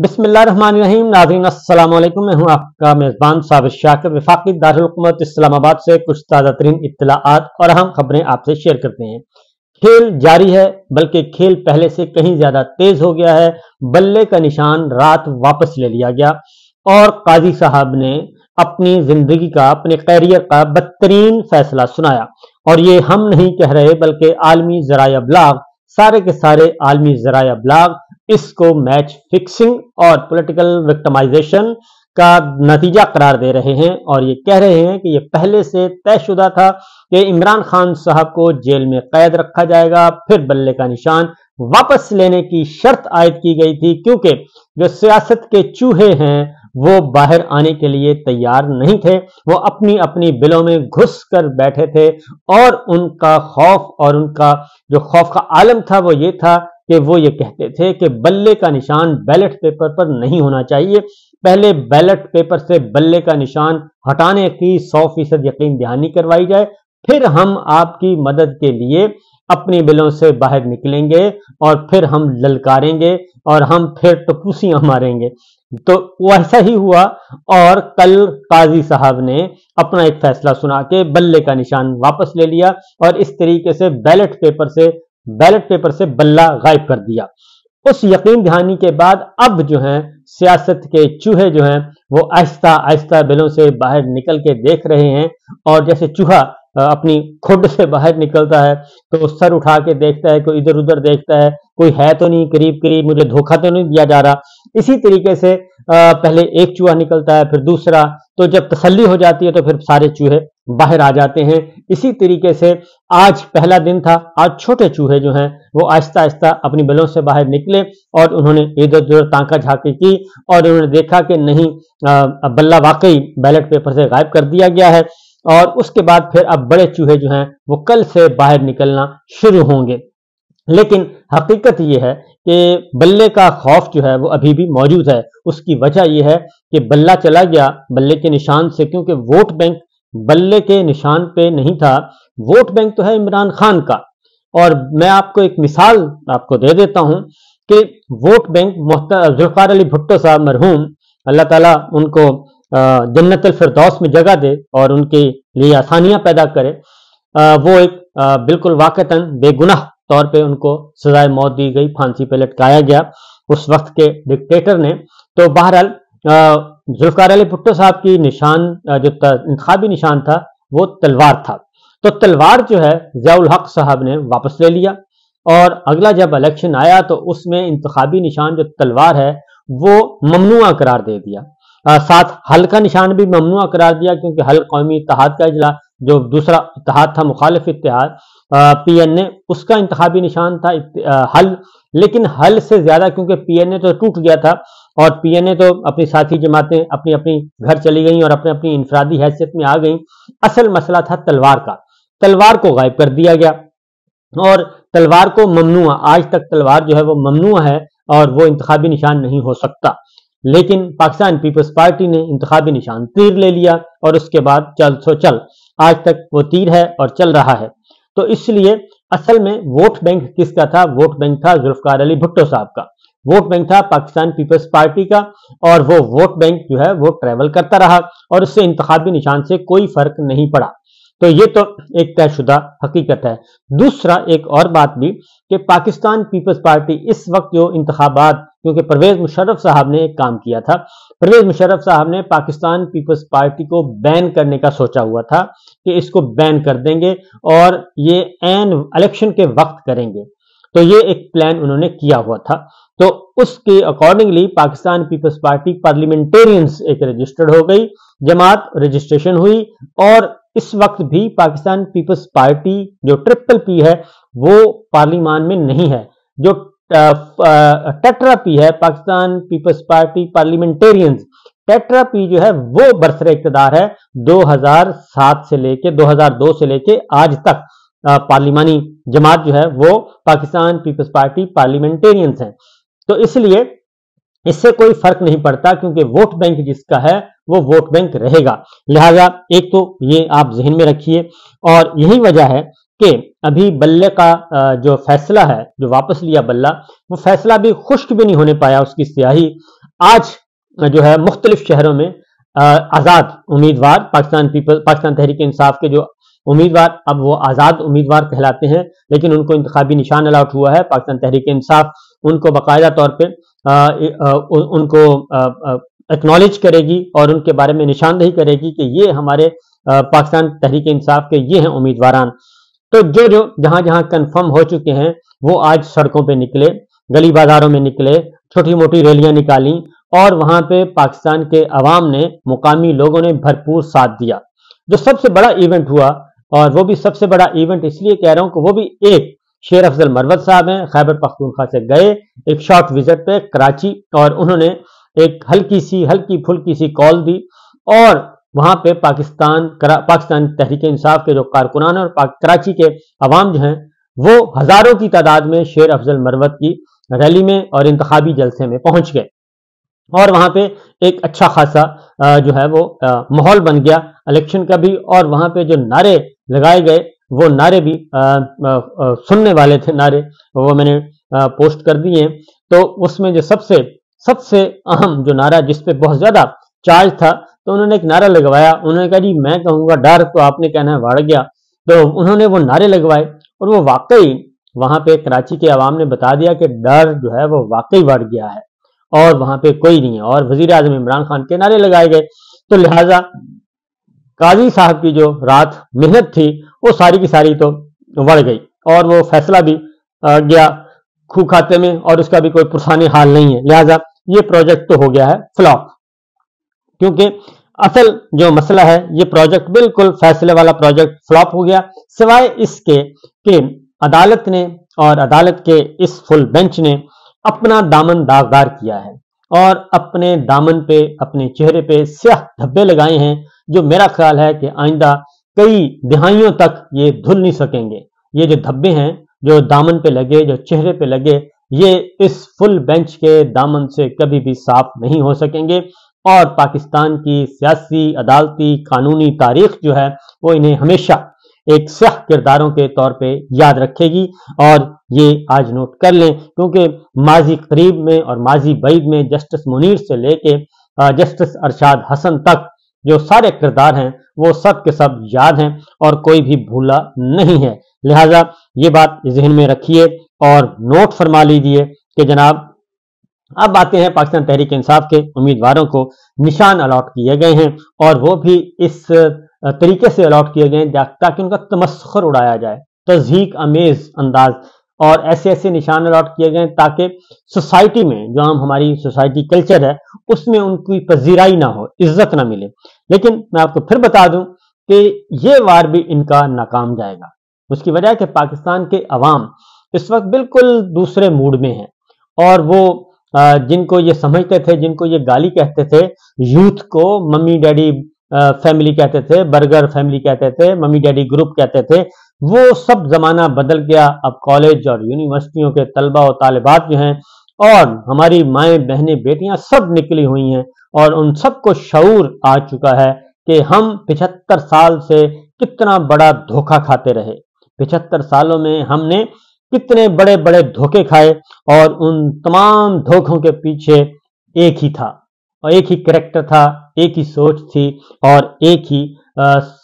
बिस्मिल्लाहिर्रहमानिर्रहीम। नाज़रीन अस्सलाम वालेकुम। मैं हूं आपका मेज़बान साबिर शाकिर, वफाकी दारुल हुकूमत इस्लामाबाद से कुछ ताज़ा तरीन इत्तलाआत और अहम खबरें आपसे शेयर करते हैं। खेल जारी है, बल्कि खेल पहले से कहीं ज्यादा तेज हो गया है। बल्ले का निशान रात वापस ले लिया गया और काजी साहब ने अपनी जिंदगी का, अपने कैरियर का बदतरीन फैसला सुनाया। और ये हम नहीं कह रहे, बल्कि आलमी ज़राए अबलाग, सारे के सारे आलमी ज़राए अबलाग इसको मैच फिक्सिंग और पॉलिटिकल विक्टिमाइजेशन का नतीजा करार दे रहे हैं और ये कह रहे हैं कि ये पहले से तयशुदा था कि इमरान खान साहब को जेल में कैद रखा जाएगा। फिर बल्ले का निशान वापस लेने की शर्त आयद की गई थी, क्योंकि जो सियासत के चूहे हैं वो बाहर आने के लिए तैयार नहीं थे। वो अपनी अपनी बिलों में घुस कर बैठे थे और उनका खौफ और उनका जो खौफ का आलम था वो ये था कि वो ये कहते थे कि बल्ले का निशान बैलेट पेपर पर नहीं होना चाहिए। पहले बैलेट पेपर से बल्ले का निशान हटाने की 100% यकीन दहानी करवाई जाए, फिर हम आपकी मदद के लिए अपनी बिलों से बाहर निकलेंगे और फिर हम ललकारेंगे और हम फिर टपूसियां मारेंगे। तो वैसा ही हुआ और कल काजी साहब ने अपना एक फैसला सुना के बल्ले का निशान वापस ले लिया और इस तरीके से बैलेट पेपर से बल्ला गायब कर दिया। उस यकीन दहानी के बाद अब जो है सियासत के चूहे जो हैं वो आहिस्ता आहिस्ता बिलों से बाहर निकल के देख रहे हैं। और जैसे चूहा अपनी खुड से बाहर निकलता है तो सर उठा के देखता है, कोई इधर उधर देखता है, कोई है तो नहीं करीब करीब, मुझे धोखा तो नहीं दिया जा रहा। इसी तरीके से पहले एक चूहा निकलता है, फिर दूसरा, तो जब तसल्ली हो जाती है तो फिर सारे चूहे बाहर आ जाते हैं। इसी तरीके से आज पहला दिन था, आज छोटे चूहे जो हैं वो आहिस्ता आहिस्ता अपनी बिलों से बाहर निकले और उन्होंने इधर उधर ताका झाकी की और उन्होंने देखा कि नहीं, बल्ला वाकई बैलेट पेपर से गायब कर दिया गया है। और उसके बाद फिर अब बड़े चूहे जो हैं वो कल से बाहर निकलना शुरू होंगे। लेकिन हकीकत यह है कि बल्ले का खौफ जो है वो अभी भी मौजूद है। उसकी वजह यह है कि बल्ला चला गया बल्ले के निशान से, क्योंकि वोट बैंक बल्ले के निशान पे नहीं था। वोट बैंक तो है इमरान खान का। और मैं आपको एक मिसाल आपको दे देता हूं कि वोट बैंक जुल्फिकार अली भुट्टो साहब मरहूम, अल्लाह ताला उनको जन्नतुल फिरदौस में जगह दे और उनके लिए आसानियां पैदा करे। वो एक बिल्कुल वाकतन बेगुनाह तौर पे उनको सजाए मौत दी गई, फांसी पे लटकाया गया उस वक्त के डिक्टेटर ने। तो बहरहाल जुल्फिकार अली भुट्टो साहब की निशान जो इंतखाबी निशान था वो तलवार था। तो तलवार जो है ज़ियाउल हक साहब ने वापस ले लिया और अगला जब इलेक्शन आया तो उसमें इंतखाबी निशान जो तलवार है वो ममनुआ करार दे दिया। साथ हल का निशान भी ममनुआ करार दिया, क्योंकि हल कौमी इत्तेहाद का इजला, जो दूसरा इत्तेहाद था मुखालिफ इत्तेहाद PNA, उसका इंतखाबी निशान था हल। लेकिन हल से ज्यादा, क्योंकि PNA तो टूट गया था और PNA तो अपनी साथी जमातें अपनी अपनी घर चली गई और अपनी अपनी इंफरादी हैसियत में आ गई। असल मसला था तलवार का। तलवार को गायब कर दिया गया और तलवार को ममनुआ, आज तक तलवार जो है वो ममनुआ है और वो इंतखाबी निशान नहीं हो सकता। लेकिन पाकिस्तान पीपल्स पार्टी ने इंतखाबी निशान तीर ले लिया और उसके बाद चल सो चल, आज तक वो तीर है और चल रहा है। तो इसलिए असल में वोट बैंक किसका था? वोट बैंक था जुल्फिकार अली भुट्टो साहब का। वोट बैंक था पाकिस्तान पीपल्स पार्टी का और वो वोट बैंक जो है वो ट्रेवल करता रहा और उससे इंतखाबी निशान से कोई फर्क नहीं पड़ा। तो ये तो एक तयशुदा हकीकत है। दूसरा एक और बात भी कि पाकिस्तान पीपल्स पार्टी इस वक्त जो इंतखाबात, क्योंकि परवेज मुशर्रफ साहब ने एक काम किया था, परवेज मुशर्रफ साहब ने पाकिस्तान पीपल्स पार्टी को बैन करने का सोचा हुआ था कि इसको बैन कर देंगे और ये एन इलेक्शन के वक्त करेंगे। तो ये एक प्लान उन्होंने किया हुआ था। तो उसके accordingly Pakistan Peoples Party Parliamentarians एक रजिस्टर्ड हो गई, जमात रजिस्ट्रेशन हुई और इस वक्त भी पाकिस्तान पीपल्स पार्टी जो PPP है वो पार्लियामान में नहीं है। जो टेट्रा पी है, Pakistan Peoples Party Parliamentarians, tetra P जो है वो बरसरे इक़्तिदार है 2007 से लेके 2002 से लेके आज तक। पार्लिमानी जमात जो है वो पाकिस्तान पीपल्स पार्टी पार्लियामेंटेरियंस है। तो इसलिए इससे कोई फर्क नहीं पड़ता, क्योंकि वोट बैंक जिसका है वो वोट बैंक रहेगा। लिहाजा एक तो ये आप जहन में रखिए। और यही वजह है कि अभी बल्ले का जो फैसला है, जो वापस लिया बल्ला, वो फैसला भी खुश्क भी नहीं होने पाया उसकी स्याही। آج جو ہے مختلف شہروں میں آزاد امیدوار پاکستان تحریک انصاف کے جو امیدوار اب وہ آزاد امیدوار کہلاتے ہیں، لیکن ان کو انتخابی نشان الاٹ ہوا ہے۔ پاکستان تحریک انصاف ان کو باقاعدہ طور پہ ان کو ایکنالج کرے گی اور ان کے بارے میں نشاندہی کرے گی کہ یہ ہمارے پاکستان تحریک انصاف کے یہ ہیں امیدواران۔ تو جو جہاں جہاں کنفرم ہو چکے ہیں وہ آج سڑکوں پہ نکلے، گلی بازاروں میں نکلے، چھوٹی موٹی ریلیاں نکالیں اور وہاں پہ پاکستان کے عوام نے، مقامی لوگوں نے بھرپور ساتھ دیا۔ جو سب سے بڑا ایونٹ ہوا، اور وہ بھی سب سے بڑا ایونٹ اس لیے کہہ رہا ہوں کہ وہ بھی ایک شیر افضل مروت صاحب ہیں، خیبر پختونخوا سے گئے ایک شارٹ وزٹ پہ کراچی، اور انہوں نے ایک ہلکی پھلکی سی کال دی، اور وہاں پہ پاکستان تحریک انصاف کے جو کارکنان اور کراچی کے عوام جو ہیں وہ ہزاروں کی تعداد میں شیر افضل مروت کی ریلی میں اور انتخابی جلسے میں پہنچ گئے، اور وہاں پہ ایک اچھا خاصا جو ہے وہ ماحول بن گیا الیکشن کا بھی، اور وہاں پہ جو نعرے لگائے گئے وہ نعرے بھی سننے والے تھے نعرے، وہ میں نے پوسٹ کر دیے ہیں۔ تو اس میں جو سب سے اہم جو نعرہ جس پہ بہت زیادہ چارج تھا، تو انہوں نے ایک نعرہ لگوایا، انہوں نے کہا جی میں کہوں گا ڈر، تو آپ نے کہنا ہے بڑھ گیا۔ تو انہوں نے وہ نعرے لگوائے اور وہ واقعی وہاں پہ کراچی کے عوام نے بتا دیا کہ ڈر جو ہے وہ واقعی بڑھ گیا ہے اور وہاں پہ کوئی نہیں ہے، اور وزیر اعظم عمران خان کے نعرے لگائے گئے۔ تو لہٰذا قاضی صاحب کی جو رات محنت تھی وہ ساری کی ساری تو بڑھ گئی، اور وہ فیصلہ بھی گیا کھو کھاتے میں، اور اس کا بھی کوئی پرسانی حال نہیں ہے۔ لہٰذا یہ پروجیکٹ تو ہو گیا ہے فلاپ، کیونکہ اصل جو مسئلہ ہے یہ پروجیکٹ بالکل فیصلے والا پروجیکٹ فلاپ ہو گیا، سوائے اس کے کہ عدالت نے اور عدالت کے اس فل بینچ نے اپنا دامن داغدار کیا ہے اور اپنے دامن پہ، اپنے چہرے پہ سیاہ دھبے لگائے ہیں، جو میرا خیال ہے کہ آئندہ کئی دہائیوں تک یہ دھل نہیں سکیں گے۔ یہ جو دھبے ہیں جو دامن پہ لگے، جو چہرے پہ لگے، یہ اس فل بینچ کے دامن سے کبھی بھی صاف نہیں ہو سکیں گے، اور پاکستان کی سیاسی، عدالتی، قانونی تاریخ جو ہے وہ انہیں ہمیشہ ایک سیاہ کرداروں کے طور پہ یاد رکھے گی۔ اور یہ آج نوٹ کر لیں، کیونکہ ماضی قریب میں اور ماضی بعید میں جسٹس منیر سے لے کے جسٹس ارشاد حسن تک جو سارے کردار ہیں وہ سب کے سب یاد ہیں اور کوئی بھی بھولا نہیں ہے۔ لہٰذا یہ بات ذہن میں رکھیے اور نوٹ فرما لیجئے کہ جناب اب آتے ہیں پاکستان تحریک انصاف کے امیدواروں کو نشان الاٹ کیے گئے ہیں، اور وہ بھی اس طریقے سے الاٹ کیے گئے ہیں تاکہ ان کا تمسخر اڑایا جائے، تضحیک امیز انداز، اور ایسے نشان الاٹ کیے گئے ہیں تاکہ سوسائٹی میں، جو ہماری سوسائٹی کلچر ہے، اس میں ان کی پذیرائی نہ ہو، عزت نہ ملے۔ لیکن میں آپ کو پھر بتا دوں کہ یہ وار بھی ان کا ناکام جائے گا۔ اس کی وجہ ہے کہ پاکستان کے عوام اس وقت بالکل دوسرے موڈ میں ہیں، اور وہ جن کو یہ سمجھتے تھے، جن کو یہ گالی کہتے تھے، یوتھ کو ممی ڈیڈی فیملی کہتے تھے، برگر فیملی کہتے تھے، ممی ڈیڈی گروپ کہتے تھے، وہ سب زمانہ بدل گیا۔ اب کالج اور یونیورسٹیوں کے طلبہ و طالبات جو ہیں اور ہماری مائیں بہنیں بیٹیاں سب نکلی ہوئی ہیں، اور ان سب کو شعور آ چکا ہے کہ ہم 75 سال سے کتنا بڑا دھوکہ کھاتے رہے، 75 سالوں میں ہم نے کتنے بڑے بڑے دھوکے کھائے، اور ان تمام دھوکوں کے پیچھے ایک ہی تھا، اور ایک ہی کریکٹر تھا، ایک ہی سوچ تھی، اور ایک ہی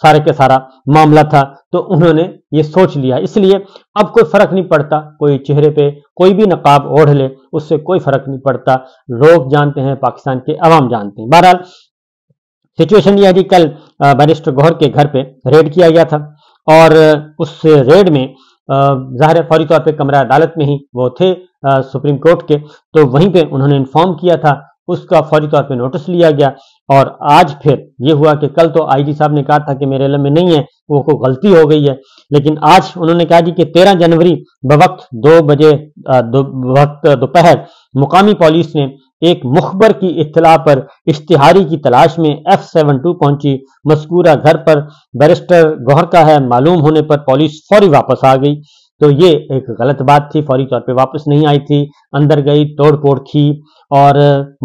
سارے کے سارا معاملہ تھا۔ تو انہوں نے یہ سوچ لیا، اس لیے اب کوئی فرق نہیں پڑتا، کوئی چہرے پہ کوئی بھی نقاب اوڑھ لے، اس سے کوئی فرق نہیں پڑتا، لوگ جانتے ہیں، پاکستان کے عوام جانتے ہیں۔ بہرحال سچویشن یہ ہے کہ کل بیرسٹر گوہر کے گھر پہ ریڈ کیا گیا تھا، اور اس ریڈ میں ظاہر ہے فوری طور پہ کمرہ عدالت میں ہی وہ تھے سپریم کورٹ کے، تو وہیں پہ انہوں نے انفارم کیا تھا، اس کا فوری طور پہ نوٹس لیا گیا۔ اور آج پھر یہ ہوا کہ کل تو آئی جی صاحب نے کہا تھا کہ میرے علم میں نہیں ہے، وہ کوئی غلطی ہو گئی ہے، لیکن آج انہوں نے کہا جی کہ 13 جنوری بوقت 2 بجے وقت دوپہر مقامی پولیس نے ایک مخبر کی اطلاع پر اشتہاری کی تلاش میں F72 پہنچی، مذکورہ گھر پر بیرسٹر گوہر کا ہے معلوم ہونے پر پولیس فوری واپس آ گئی۔ تو یہ ایک غلط بات تھی، فوری طور پہ واپس نہیں آئی تھی، اندر گئی، توڑ پھوڑ کی اور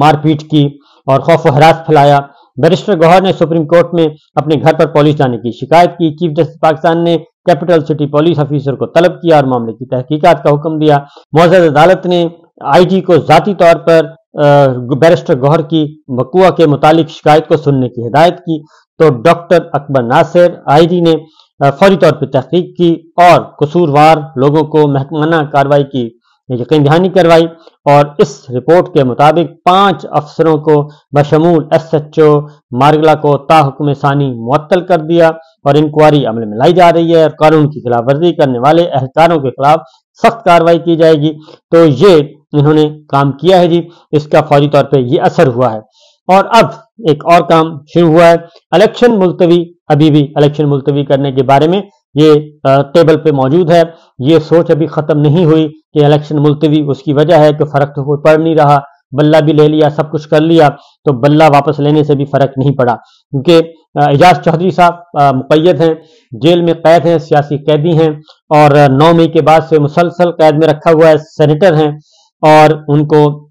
مار پیٹ کی اور خوف و ہراس پھیلایا۔ بیرسٹر گوہر نے سپریم کورٹ میں اپنے گھر پر پولیس جانے کی شکایت کی، چیف جسٹس پاکستان نے کیپٹل سٹی پولیس آفیسر کو طلب کیا اور معاملے کی تحقیقات کا حکم دیا۔ معزز عدالت نے آئی جی کو ذاتی طور پر बैरिस्टर गौहर की वक़ुआ के मुतालिक शिकायत को सुनने की हिदायत की, तो डॉक्टर अकबर नासिर आईजी ने फौरी तौर पर तहकीक की और कसूरवार लोगों को महकमाना कार्रवाई की यकीन दहानी करवाई, और इस रिपोर्ट के मुताबिक 5 अफसरों को बशमूल SHO मारगला को ताहुक्म सानी मुअत्तल कर दिया और इंक्वायरी अमल में लाई जा रही है और कानून की खिलाफ वर्जी करने वाले एहलकारों के खिलाफ सख्त कार्रवाई की जाएगी। तो ये इन्होंने काम किया है जी, इसका फौरी तौर पे ये असर हुआ है। और अब एक और काम शुरू हुआ है, इलेक्शन मुलतवी, अभी भी इलेक्शन मुलतवी करने के बारे में ये टेबल पे मौजूद है। ये सोच अभी खत्म नहीं हुई कि इलेक्शन मुलतवी उसकी वजह है कि फर्क तो कोई पड़ नहीं रहा, बल्ला भी ले लिया, सब कुछ कर लिया, तो बल्ला वापस लेने से भी फर्क नहीं पड़ा, क्योंकि एजाज चौधरी साहब मुक़य्यद हैं, जेल में कैद हैं, सियासी कैदी हैं और 9 मई के बाद से मुसलसल कैद में रखा हुआ है, सेनेटर हैं और उनको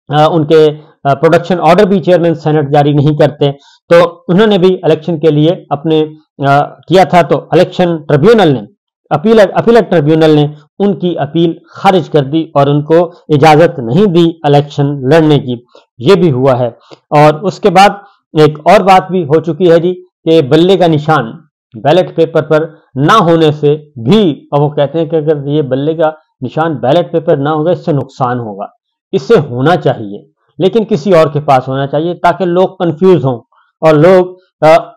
उनके प्रोडक्शन ऑर्डर भी चेयरमैन सेनेट जारी नहीं करते। तो उन्होंने भी इलेक्शन के लिए अपने किया था, तो इलेक्शन ट्रिब्यूनल ने अपीलट ट्रिब्यूनल ने उनकी अपील खारिज कर दी और उनको इजाजत नहीं दी इलेक्शन लड़ने की। ये भी हुआ है। और उसके बाद एक और बात भी हो चुकी है जी कि बल्ले का निशान बैलेट पेपर पर ना होने से भी, और वो कहते हैं कि अगर ये बल्ले का निशान बैलेट पेपर ना होगा इससे नुकसान होगा, इससे होना चाहिए लेकिन किसी और के पास होना चाहिए ताकि लोग कंफ्यूज हों और लोग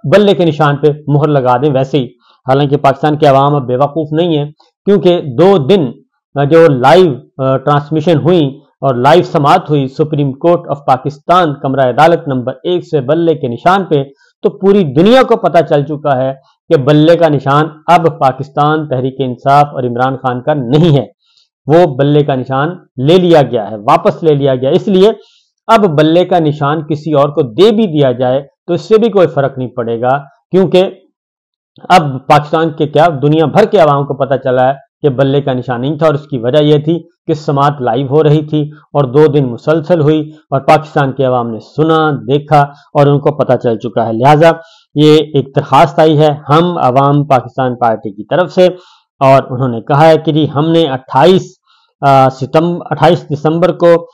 बल्ले के निशान पे मुहर लगा दें वैसे ही। हालांकि पाकिस्तान की आवाम अब बेवकूफ नहीं है, क्योंकि 2 दिन जो लाइव ट्रांसमिशन हुई और लाइव समाअत हुई सुप्रीम कोर्ट ऑफ पाकिस्तान कमरा अदालत नंबर 1 से बल्ले के निशान पे, तो पूरी दुनिया को पता चल चुका है कि बल्ले का निशान अब पाकिस्तान तहरीक इंसाफ और इमरान खान का नहीं है, वो बल्ले का निशान ले लिया गया है, वापस ले लिया गया। इसलिए अब बल्ले का निशान किसी और को दे भी दिया जाए तो इससे भी कोई फर्क नहीं पड़ेगा, क्योंकि अब पाकिस्तान के क्या दुनिया भर के अवाम को पता चला है कि बल्ले का निशान नहीं था। और उसकी वजह यह थी कि समाअत लाइव हो रही थी और 2 दिन मुसलसल हुई और पाकिस्तान के अवाम ने सुना, देखा और उनको पता चल चुका है। लिहाजा ये एक दरखास्त आई है हम अवाम पाकिस्तान पार्टी की तरफ से, और उन्होंने कहा है कि जी हमने 28 दिसंबर को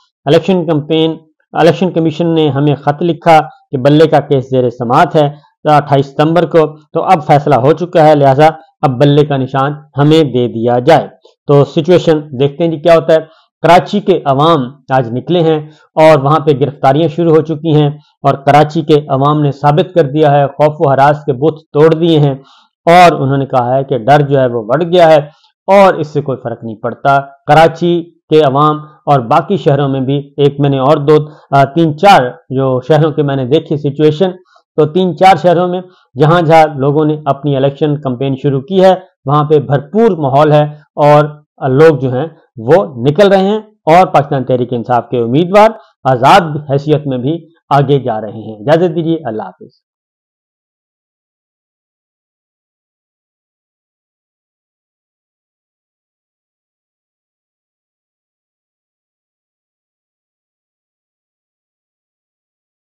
इलेक्शन कमीशन ने हमें खत लिखा कि बल्ले का केस जेर समाअत है 28 सितंबर को, तो अब फैसला हो चुका है, लिहाजा अब बल्ले का निशान हमें दे दिया जाए। तो सिचुएशन देखते हैं जी क्या होता है। कराची के अवाम आज निकले हैं और वहां पे गिरफ्तारियां शुरू हो चुकी हैं और कराची के अवाम ने साबित कर दिया है, खौफ व हरास के बुत तोड़ दिए हैं और उन्होंने कहा है कि डर जो है वो बढ़ गया है और इससे कोई फर्क नहीं पड़ता। कराची के अवाम और बाकी शहरों में भी, एक मैंने और 3-4 जो शहरों के मैंने देखी सिचुएशन, तो 3-4 शहरों में जहां जहां लोगों ने अपनी इलेक्शन कैंपेन शुरू की है वहां पे भरपूर माहौल है और लोग जो हैं वो निकल रहे हैं और पाकिस्तान तहरीक इंसाफ के उम्मीदवार आजाद हैसियत में भी आगे जा रहे हैं। इजाजत दीजिए, अल्लाह हाफिज।